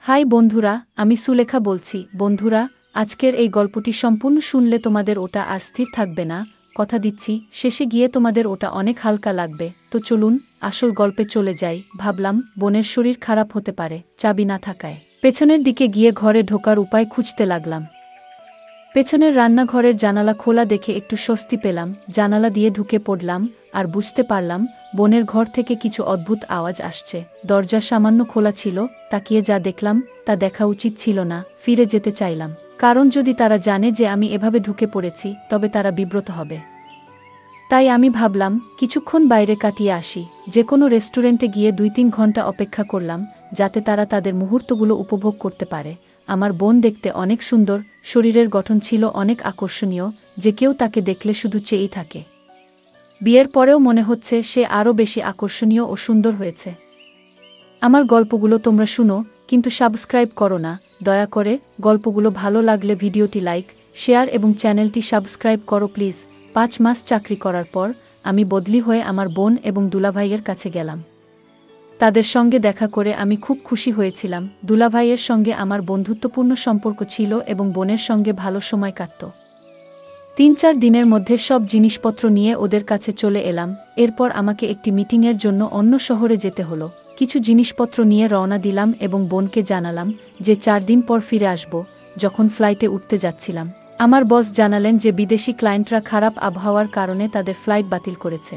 High বন্ধুরা, আমি সুলেখা বলছি। বন্ধুরা, আজকের এই গল্পটি সম্পূর্ণ শুনলে তোমাদের ওটা আর স্থির থাকবে না, কথা দিচ্ছি। শেষে গিয়ে তোমাদের ওটা অনেক হালকা লাগবে। তো চলুন আসল গল্পে চলে যাই। ভাবলাম বোনের শরীর খারাপ হতে পারে, চাবি না থাকায়। পেছনের দিকে গিয়ে ঘরে ঢোকার উপায় খুঁজতে লাগলাম। পেছনের রান্নাঘরের জানালা খোলা দেখে একটু স্বস্তি পেলাম। জানালা দিয়ে ঢুকে পড়লাম আর বুঝতে পারলাম বোনের ঘর থেকে কিছু অদ্ভুত আওয়াজ আসছে। দরজা সামান্য খোলা ছিল, তাকিয়ে যা দেখলাম তা দেখা উচিত ছিল না। ফিরে যেতে চাইলাম, কারণ যদি তারা জানে যে আমি এভাবে ঢুকে পড়েছি তবে তারা বিব্রত হবে। তাই আমি ভাবলাম কিছুক্ষণ বাইরে কাটিয়ে আসি। যে কোনো রেস্টুরেন্টে গিয়ে ২-৩ ঘন্টা অপেক্ষা করলাম, যাতে তারা তাদের মুহূর্তগুলো উপভোগ করতে পারে। আমার বোন দেখতে অনেক সুন্দর, শরীরের গঠন ছিল অনেক আকর্ষণীয়, যে কেউ তাকে দেখলে শুধু চেয়েই থাকে। বিয়ের পরেও মনে হচ্ছে সে আরও বেশি আকর্ষণীয় ও সুন্দর হয়েছে। আমার গল্পগুলো তোমরা শুনো, কিন্তু সাবস্ক্রাইব করো না। দয়া করে গল্পগুলো ভালো লাগলে ভিডিওটি লাইক, শেয়ার এবং চ্যানেলটি সাবস্ক্রাইব করো প্লিজ। ৫ মাস চাকরি করার পর আমি বদলি হয়ে আমার বোন এবং দুলাভাইয়ের কাছে গেলাম। তাদের সঙ্গে দেখা করে আমি খুব খুশি হয়েছিলাম। দুলাভাইয়ের সঙ্গে আমার বন্ধুত্বপূর্ণ সম্পর্ক ছিল এবং বোনের সঙ্গে ভালো সময় কাটত। ৩-৪ দিনের মধ্যে সব জিনিসপত্র নিয়ে ওদের কাছে চলে এলাম। এরপর আমাকে একটি মিটিংয়ের জন্য অন্য শহরে যেতে হলো। কিছু জিনিসপত্র নিয়ে রওনা দিলাম এবং বোনকে জানালাম যে ৪ দিন পর ফিরে আসব। যখন ফ্লাইটে উঠতে যাচ্ছিলাম, আমার বস জানালেন যে বিদেশি ক্লায়েন্টরা খারাপ আবহাওয়ার কারণে তাদের ফ্লাইট বাতিল করেছে।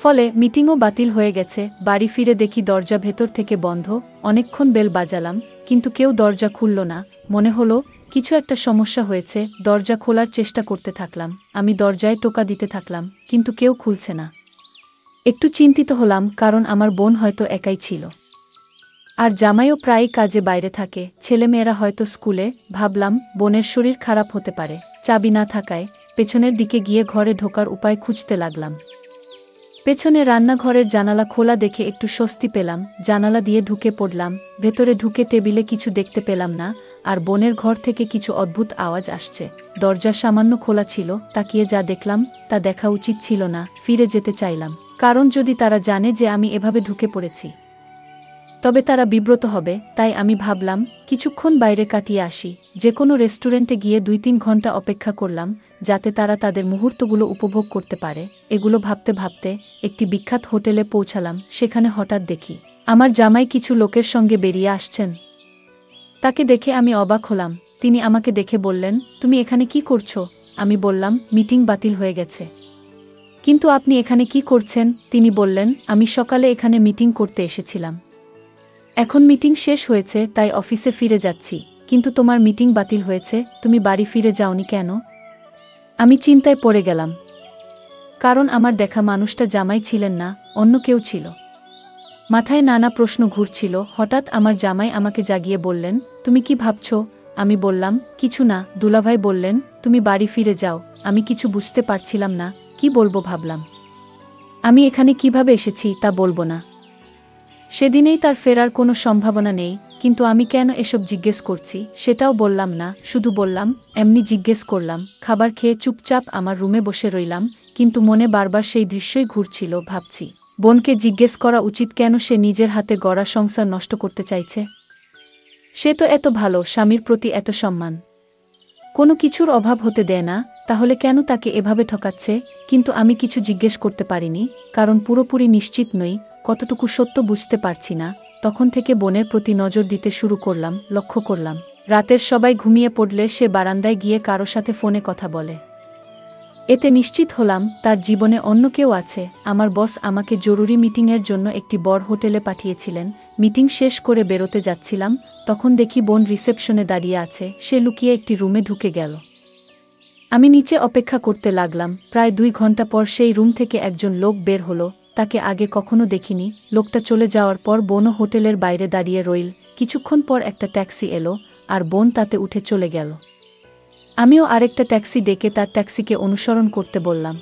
ফলে মিটিংও বাতিল হয়ে গেছে। বাড়ি ফিরে দেখি দরজা ভেতর থেকে বন্ধ। অনেকক্ষণ বেল বাজালাম, কিন্তু কেউ দরজা খুলল না। মনে হলো কিছু একটা সমস্যা হয়েছে। দরজা খোলার চেষ্টা করতে থাকলাম। আমি দরজায় টোকা দিতে থাকলাম, কিন্তু কেউ খুলছে না। একটু চিন্তিত হলাম, কারণ আমার বোন হয়তো একাই ছিল, আর জামাইও প্রায়ই কাজে বাইরে থাকে, ছেলেমেয়েরা হয়তো স্কুলে। ভাবলাম বোনের শরীর খারাপ হতে পারে। চাবি না থাকায় পেছনের দিকে গিয়ে ঘরে ঢোকার উপায় খুঁজতে লাগলাম। পেছনে রান্নাঘরের জানালা খোলা দেখে একটু স্বস্তি পেলাম। জানালা দিয়ে ঢুকে পড়লাম। ভেতরে ঢুকে টেবিলে কিছু দেখতে পেলাম না, আর বোনের ঘর থেকে কিছু অদ্ভুত আওয়াজ আসছে। দরজা সামান্য খোলা ছিল, তাকিয়ে যা দেখলাম তা দেখা উচিত ছিল না। ফিরে যেতে চাইলাম, কারণ যদি তারা জানে যে আমি এভাবে ঢুকে পড়েছি তবে তারা বিব্রত হবে। তাই আমি ভাবলাম কিছুক্ষণ বাইরে কাটিয়ে আসি। যে কোনো রেস্টুরেন্টে গিয়ে ২-৩ ঘন্টা অপেক্ষা করলাম, যাতে তারা তাদের মুহূর্তগুলো উপভোগ করতে পারে। এগুলো ভাবতে ভাবতে একটি বিখ্যাত হোটেলে পৌঁছালাম। সেখানে হঠাৎ দেখি আমার জামাই কিছু লোকের সঙ্গে বেরিয়ে আসছেন। তাকে দেখে আমি অবাক হলাম। তিনি আমাকে দেখে বললেন, তুমি এখানে কি করছো? আমি বললাম, মিটিং বাতিল হয়ে গেছে। কিন্তু আপনি এখানে কি করছেন? তিনি বললেন, আমি সকালে এখানে মিটিং করতে এসেছিলাম। এখন মিটিং শেষ হয়েছে, তাই অফিসে ফিরে যাচ্ছি। কিন্তু তোমার মিটিং বাতিল হয়েছে, তুমি বাড়ি ফিরে যাওনি কেন? আমি চিন্তায় পড়ে গেলাম, কারণ আমার দেখা মানুষটা জামাই ছিলেন না, অন্য কেউ ছিল। মাথায় নানা প্রশ্ন ঘুরছিল। হঠাৎ আমার জামাই আমাকে জাগিয়ে বললেন, তুমি কি ভাবছো? আমি বললাম, কিছু না। দুলাভাই বললেন, তুমি বাড়ি ফিরে যাও। আমি কিছু বুঝতে পারছিলাম না, কি বলবো। ভাবলাম আমি এখানে কিভাবে এসেছি তা বলবো না। সেদিনেই তার ফেরার কোনো সম্ভাবনা নেই, কিন্তু আমি কেন এসব জিজ্ঞেস করছি সেটাও বললাম না। শুধু বললাম, এমনি জিজ্ঞেস করলাম। খাবার খেয়ে চুপচাপ আমার রুমে বসে রইলাম, কিন্তু মনে বারবার সেই দৃশ্যই ঘুরছিল। ভাবছি বোনকে জিজ্ঞেস করা উচিত কেন সে নিজের হাতে গড়া সংসার নষ্ট করতে চাইছে। সে তো এত ভালো, স্বামীর প্রতি এত সম্মান, কোনো কিছুর অভাব হতে দেয় না, তাহলে কেন তাকে এভাবে ঠকাচ্ছে? কিন্তু আমি কিছু জিজ্ঞেস করতে পারিনি, কারণ পুরোপুরি নিশ্চিত নই কতটুকু সত্য বুঝতে পারছি না। তখন থেকে বোনের প্রতি নজর দিতে শুরু করলাম। লক্ষ্য করলাম রাতের সবাই ঘুমিয়ে পড়লে সে বারান্দায় গিয়ে কারো সাথে ফোনে কথা বলে। এতে নিশ্চিত হলাম তার জীবনে অন্য কেউ আছে। আমার বস আমাকে জরুরি মিটিংয়ের জন্য একটি বড় হোটেলে পাঠিয়েছিলেন। মিটিং শেষ করে বেরোতে যাচ্ছিলাম, তখন দেখি বোন রিসেপশনে দাঁড়িয়ে আছে। সে লুকিয়ে একটি রুমে ঢুকে গেল। আমি নিচে অপেক্ষা করতে লাগলাম। প্রায় ২ ঘন্টা পর সেই রুম থেকে একজন লোক বের হলো। তাকে আগে কখনো দেখিনি। লোকটা চলে যাওয়ার পর বোনও হোটেলের বাইরে দাঁড়িয়ে রইল। কিছুক্ষণ পর একটা ট্যাক্সি এলো, আর বোন তাতে উঠে চলে গেল। আমিও আরেকটা ট্যাক্সি ডেকে তার ট্যাক্সিকে অনুসরণ করতে বললাম।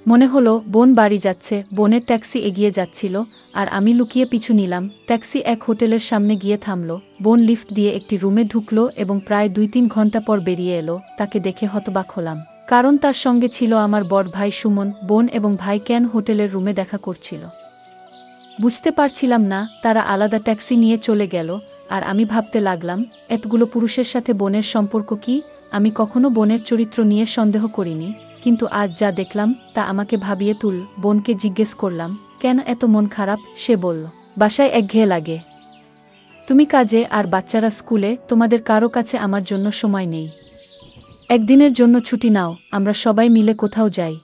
মনে হলো বোন বাড়ি যাচ্ছে। বোনের ট্যাক্সি এগিয়ে যাচ্ছিল, আর আমি লুকিয়ে পিছু নিলাম। ট্যাক্সি এক হোটেলের সামনে গিয়ে থামল। বোন লিফট দিয়ে একটি রুমে ঢুকলো এবং প্রায় ২-৩ ঘন্টা পর বেরিয়ে এলো। তাকে দেখে হতবাক হলাম, কারণ তার সঙ্গে ছিল আমার বড় ভাই সুমন। বোন এবং ভাই কেন হোটেলের রুমে দেখা করছিল বুঝতে পারছিলাম না। তারা আলাদা ট্যাক্সি নিয়ে চলে গেল, আর আমি ভাবতে লাগলাম, এতগুলো পুরুষের সাথে বোনের সম্পর্ক কি? আমি কখনো বোনের চরিত্র নিয়ে সন্দেহ করিনি, কিন্তু আজ যা দেখলাম তা আমাকে ভাবিয়ে তুল। বোনকে জিজ্ঞেস করলাম, কেন এত মন খারাপ? সে বলল, বাসায় একঘেয়ে লাগে। তুমি কাজে আর বাচ্চারা স্কুলে, তোমাদের কারো কাছে আমার জন্য সময় নেই। একদিনের জন্য ছুটি নাও, আমরা সবাই মিলে কোথাও যাই।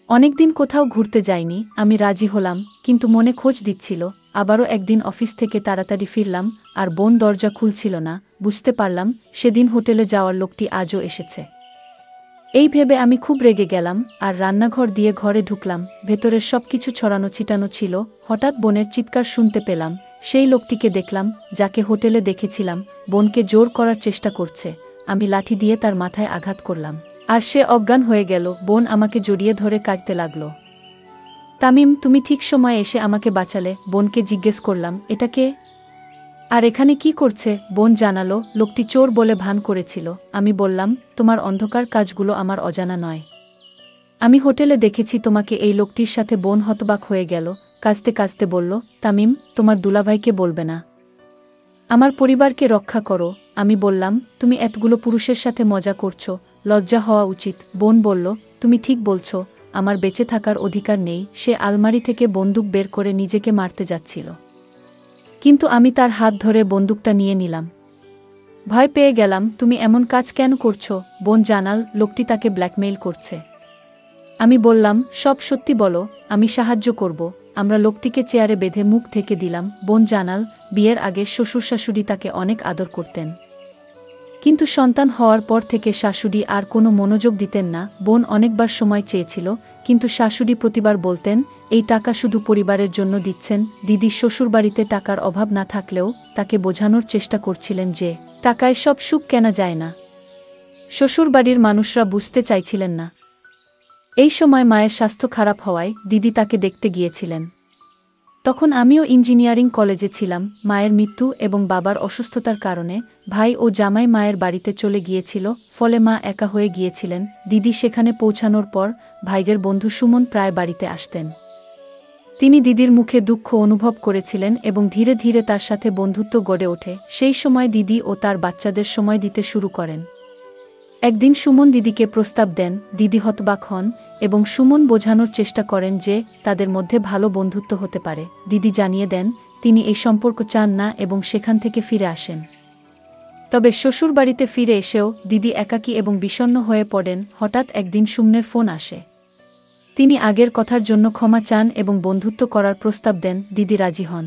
অনেকদিন কোথাও ঘুরতে যাইনি। আমি রাজি হলাম, কিন্তু মনে খোঁজ দিচ্ছিল। আবারও একদিন অফিস থেকে তাড়াতাড়ি ফিরলাম, আর বোন দরজা খুলছিল না। বুঝতে পারলাম সেদিন হোটেলে যাওয়ার লোকটি আজও এসেছে। এই ভেবে আমি খুব রেগে গেলাম, আর রান্নাঘর দিয়ে ঘরে ঢুকলাম। ভেতরের সবকিছু ছড়ানো ছিটানো ছিল। হঠাৎ বোনের চিৎকার শুনতে পেলাম। সেই লোকটিকে দেখলাম, যাকে হোটেলে দেখেছিলাম। বোনকে জোর করার চেষ্টা করছে। আমি লাঠি দিয়ে তার মাথায় আঘাত করলাম, আর সে অজ্ঞান হয়ে গেল। বোন আমাকে জড়িয়ে ধরে কাঁদতে লাগল। তামিম, তুমি ঠিক সময়ে এসে আমাকে বাঁচালে। বোনকে জিজ্ঞেস করলাম, এটা কে? আর এখানে কি করছে? বোন জানালো, লোকটি চোর বলে ভান করেছিল। আমি বললাম, তোমার অন্ধকার কাজগুলো আমার অজানা নয়। আমি হোটেলে দেখেছি তোমাকে এই লোকটির সাথে। বোন হতবাক হয়ে গেল, কাঁদতে কাঁদতে বলল, তামিম, তোমার দুলাভাইকে বলবে না। আমার পরিবারকে রক্ষা করো। আমি বললাম, তুমি এতগুলো পুরুষের সাথে মজা করছো, লজ্জা হওয়া উচিত। বোন বলল, তুমি ঠিক বলছো, আমার বেঁচে থাকার অধিকার নেই। সে আলমারি থেকে বন্দুক বের করে নিজেকে মারতে যাচ্ছিল, কিন্তু আমি তার হাত ধরে বন্দুকটা নিয়ে নিলাম। ভয় পেয়ে গেলাম। তুমি এমন কাজ কেন করছো? বোন জানাল, লোকটি তাকে ব্ল্যাকমেইল করছে। আমি বললাম, সব সত্যি বলো, আমি সাহায্য করব। আমরা লোকটিকে চেয়ারে বেঁধে মুখ থেকে দিলাম। বোন জানাল, বিয়ের আগে শ্বশুর শাশুড়ি তাকে অনেক আদর করতেন, কিন্তু সন্তান হওয়ার পর থেকে শাশুড়ি আর কোনো মনোযোগ দিতেন না। বোন অনেকবার সময় চেয়েছিল, কিন্তু শাশুড়ি প্রতিবার বলতেন, এই টাকা শুধু পরিবারের জন্য দিচ্ছেন। দিদি শ্বশুরবাড়িতে টাকার অভাব না থাকলেও তাকে বোঝানোর চেষ্টা করছিলেন যে টাকায় সব সুখ কেনা যায় না। শ্বশুরবাড়ির মানুষরা বুঝতে চাইছিলেন না। এই সময় মায়ের স্বাস্থ্য খারাপ হওয়ায় দিদি তাকে দেখতে গিয়েছিলেন। তখন আমিও ইঞ্জিনিয়ারিং কলেজে ছিলাম। মায়ের মৃত্যু এবং বাবার অসুস্থতার কারণে ভাই ও জামাই মায়ের বাড়িতে চলে গিয়েছিল, ফলে মা একা হয়ে গিয়েছিলেন। দিদি সেখানে পৌঁছানোর পর ভাইদের বন্ধু সুমন প্রায় বাড়িতে আসতেন। তিনি দিদির মুখে দুঃখ অনুভব করেছিলেন এবং ধীরে ধীরে তার সাথে বন্ধুত্ব গড়ে ওঠে। সেই সময় দিদি ও তার বাচ্চাদের সময় দিতে শুরু করেন। একদিন সুমন দিদিকে প্রস্তাব দেন। দিদি হতবাক হন এবং সুমন বোঝানোর চেষ্টা করেন যে তাদের মধ্যে ভালো বন্ধুত্ব হতে পারে। দিদি জানিয়ে দেন তিনি এই সম্পর্ক চান না এবং সেখান থেকে ফিরে আসেন। তবে শ্বশুরবাড়িতে ফিরে এসেও দিদি একাকী এবং বিষণ্ণ হয়ে পড়েন। হঠাৎ একদিন সুমনের ফোন আসে। তিনি আগের কথার জন্য ক্ষমা চান এবং বন্ধুত্ব করার প্রস্তাব দেন। দিদি রাজি হন।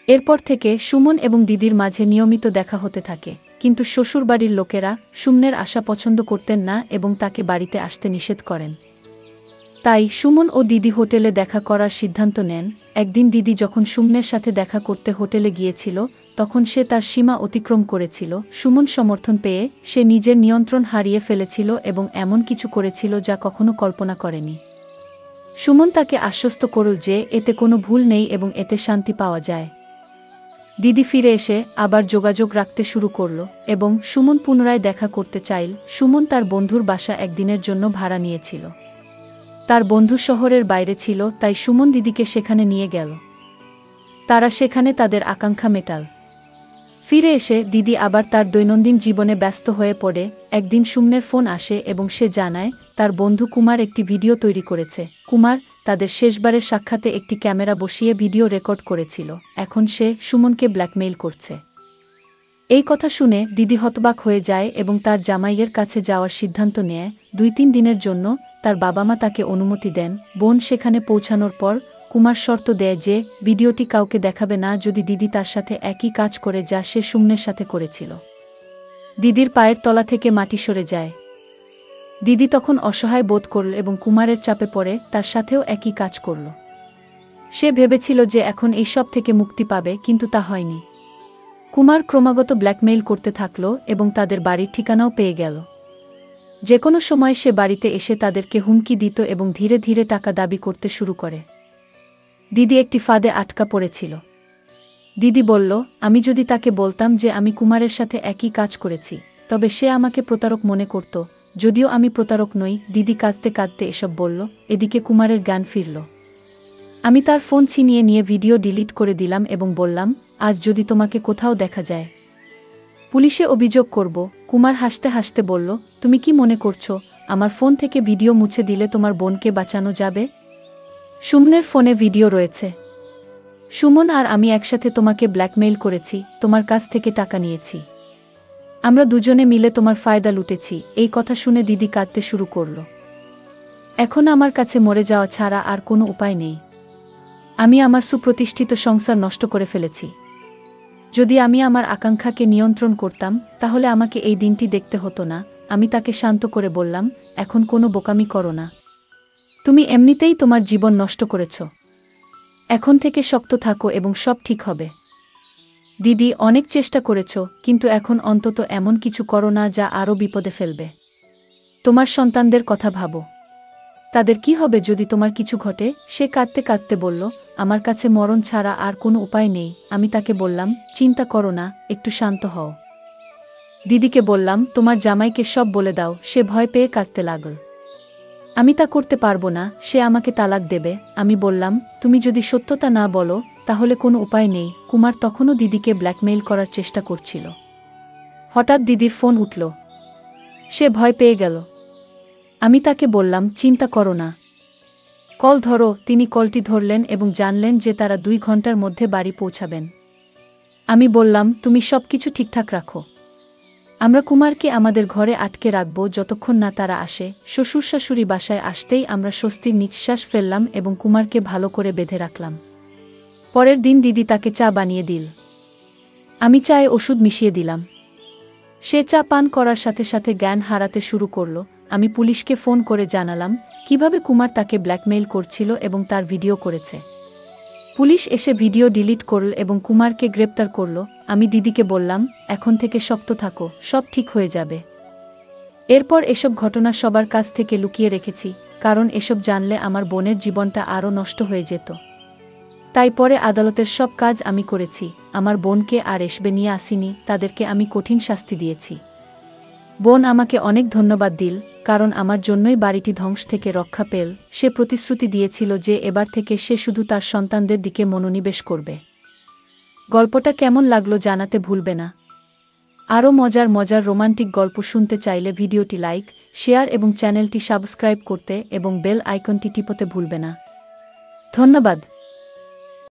এরপর থেকে সুমন এবং দিদির মাঝে নিয়মিত দেখা হতে থাকে, কিন্তু শ্বশুরবাড়ির লোকেরা সুমনের আশা পছন্দ করতেন না এবং তাকে বাড়িতে আসতে নিষেধ করেন। তাই সুমন ও দিদি হোটেলে দেখা করার সিদ্ধান্ত নেন। একদিন দিদি যখন সুমনের সাথে দেখা করতে হোটেলে গিয়েছিল, তখন সে তার সীমা অতিক্রম করেছিল। সুমন সমর্থন পেয়ে সে নিজের নিয়ন্ত্রণ হারিয়ে ফেলেছিল এবং এমন কিছু করেছিল যা কখনো কল্পনা করেনি। সুমন তাকে আশ্বস্ত করল যে এতে কোনো ভুল নেই এবং এতে শান্তি পাওয়া যায়। দিদি ফিরে এসে আবার যোগাযোগ রাখতে শুরু করল এবং সুমন পুনরায় দেখা করতে চাইল। সুমন তার বন্ধুর বাসা একদিনের জন্য ভাড়া নিয়েছিল। তার বন্ধু শহরের বাইরে ছিল, তাই সুমন দিদিকে সেখানে নিয়ে গেল। তারা সেখানে তাদের আকাঙ্ক্ষা মেটাল। ফিরে এসে দিদি আবার তার দৈনন্দিন জীবনে ব্যস্ত হয়ে পড়ে। একদিন সুমনের ফোন আসে এবং সে জানায় তার বন্ধু কুমার একটি ভিডিও তৈরি করেছে। কুমার তাদের শেষবারের সাক্ষাতে একটি ক্যামেরা বসিয়ে ভিডিও রেকর্ড করেছিল। এখন সে সুমনকে ব্ল্যাকমেইল করছে। এই কথা শুনে দিদি হতবাক হয়ে যায় এবং তার জামাইয়ের কাছে যাওয়ার সিদ্ধান্ত নেয়। 2-3 দিনের জন্য তার বাবা মা তাকে অনুমতি দেন। বোন সেখানে পৌঁছানোর পর কুমার শর্ত দেয় যে ভিডিওটি কাউকে দেখাবে না যদি দিদি তার সাথে একই কাজ করে যা সে সুমনের সাথে করেছিল। দিদির পায়ের তলা থেকে মাটি সরে যায়। দিদি তখন অসহায় বোধ করল এবং কুমারের চাপে পড়ে তার সাথেও একই কাজ করল। সে ভেবেছিল যে এখন এই সব থেকে মুক্তি পাবে, কিন্তু তা হয়নি। কুমার ক্রমাগত ব্ল্যাকমেইল করতে থাকল এবং তাদের বাড়ির ঠিকানাও পেয়ে গেল। যে কোনো সময় সে বাড়িতে এসে তাদেরকে হুমকি দিত এবং ধীরে ধীরে টাকা দাবি করতে শুরু করে। দিদি একটি ফাঁদে আটকা পড়েছিল। দিদি বলল, আমি যদি তাকে বলতাম যে আমি কুমারের সাথে একই কাজ করেছি, তবে সে আমাকে প্রতারক মনে করত। যদিও আমি প্রতারক নই। দিদি কাঁদতে কাঁদতে এসব বলল। এদিকে কুমারের জ্ঞান ফিরল। আমি তার ফোন ছিনিয়ে নিয়ে ভিডিও ডিলিট করে দিলাম এবং বললাম, আজ যদি তোমাকে কোথাও দেখা যায় পুলিশে অভিযোগ করব। কুমার হাসতে হাসতে বলল, তুমি কি মনে করছো আমার ফোন থেকে ভিডিও মুছে দিলে তোমার বোনকে বাঁচানো যাবে? সুমনের ফোনে ভিডিও রয়েছে। সুমন আর আমি একসাথে তোমাকে ব্ল্যাকমেইল করেছি, তোমার কাছ থেকে টাকা নিয়েছি। আমরা দুজনে মিলে তোমার ফায়দা লুটেছি। এই কথা শুনে দিদি কাঁদতে শুরু করল। এখন আমার কাছে মরে যাওয়া ছাড়া আর কোনো উপায় নেই। আমি আমার সুপ্রতিষ্ঠিত সংসার নষ্ট করে ফেলেছি। যদি আমি আমার আকাঙ্ক্ষাকে নিয়ন্ত্রণ করতাম তাহলে আমাকে এই দিনটি দেখতে হতো না। আমি তাকে শান্ত করে বললাম, এখন কোনো বোকামি করো না। তুমি এমনিতেই তোমার জীবন নষ্ট করেছ। এখন থেকে শক্ত থাকো এবং সব ঠিক হবে। দিদি, অনেক চেষ্টা করেছ, কিন্তু এখন অন্তত এমন কিছু করো না যা আরও বিপদে ফেলবে। তোমার সন্তানদের কথা ভাবো। তাদের কি হবে যদি তোমার কিছু ঘটে? সে কাঁদতে কাঁদতে বলল, আমার কাছে মরণ ছাড়া আর কোনো উপায় নেই। আমি তাকে বললাম, চিন্তা করো না, একটু শান্ত হও। দিদিকে বললাম, তোমার জামাইকে সব বলে দাও। সে ভয় পেয়ে কাঁদতে লাগল। আমি তা করতে পারবো না, সে আমাকে তালাক দেবে। আমি বললাম, তুমি যদি সত্যতা না বলো তাহলে কোনো উপায় নেই। কুমার তখনও দিদিকে ব্ল্যাকমেইল করার চেষ্টা করছিল। হঠাৎ দিদির ফোন উঠল। সে ভয় পেয়ে গেল। আমি তাকে বললাম, চিন্তা করো না, কল ধরো। তিনি কলটি ধরলেন এবং জানলেন যে তারা 2 ঘন্টার মধ্যে বাড়ি পৌঁছাবেন। আমি বললাম, তুমি সবকিছু ঠিকঠাক রাখো। আমরা কুমারকে আমাদের ঘরে আটকে রাখব যতক্ষণ না তারা আসে। শ্বশুর শাশুড়ি বাসায় আসতেই আমরা স্বস্তির নিঃশ্বাস ফেললাম এবং কুমারকে ভালো করে বেঁধে রাখলাম। পরের দিন দিদি তাকে চা বানিয়ে দিল। আমি চায়ে ওষুধ মিশিয়ে দিলাম। সে চা পান করার সাথে সাথে জ্ঞান হারাতে শুরু করল। আমি পুলিশকে ফোন করে জানালাম কিভাবে কুমার তাকে ব্ল্যাকমেইল করছিল এবং তার ভিডিও করেছে। পুলিশ এসে ভিডিও ডিলিট করল এবং কুমারকে গ্রেপ্তার করল। আমি দিদিকে বললাম, এখন থেকে শক্ত থাকো, সব ঠিক হয়ে যাবে। এরপর এসব ঘটনা সবার কাছ থেকে লুকিয়ে রেখেছি, কারণ এসব জানলে আমার বোনের জীবনটা আরও নষ্ট হয়ে যেত। তাই পরে আদালতের সব কাজ আমি করেছি। আমার বোনকে আর এসবে নিয়ে আসিনি, তাদেরকে আমি কঠিন শাস্তি দিয়েছি। বোন আমাকে অনেক ধন্যবাদ দিল, কারণ আমার জন্যই বাড়িটি ধ্বংস থেকে রক্ষা পেল। সে প্রতিশ্রুতি দিয়েছিল যে এবার থেকে সে শুধু তার সন্তানদের দিকে মনোনিবেশ করবে। গল্পটা কেমন লাগলো জানাতে ভুলবে না। আরও মজার মজার রোমান্টিক গল্প শুনতে চাইলে ভিডিওটি লাইক, শেয়ার এবং চ্যানেলটি সাবস্ক্রাইব করতে এবং বেল আইকনটি টিপতে ভুলবে না। ধন্যবাদ।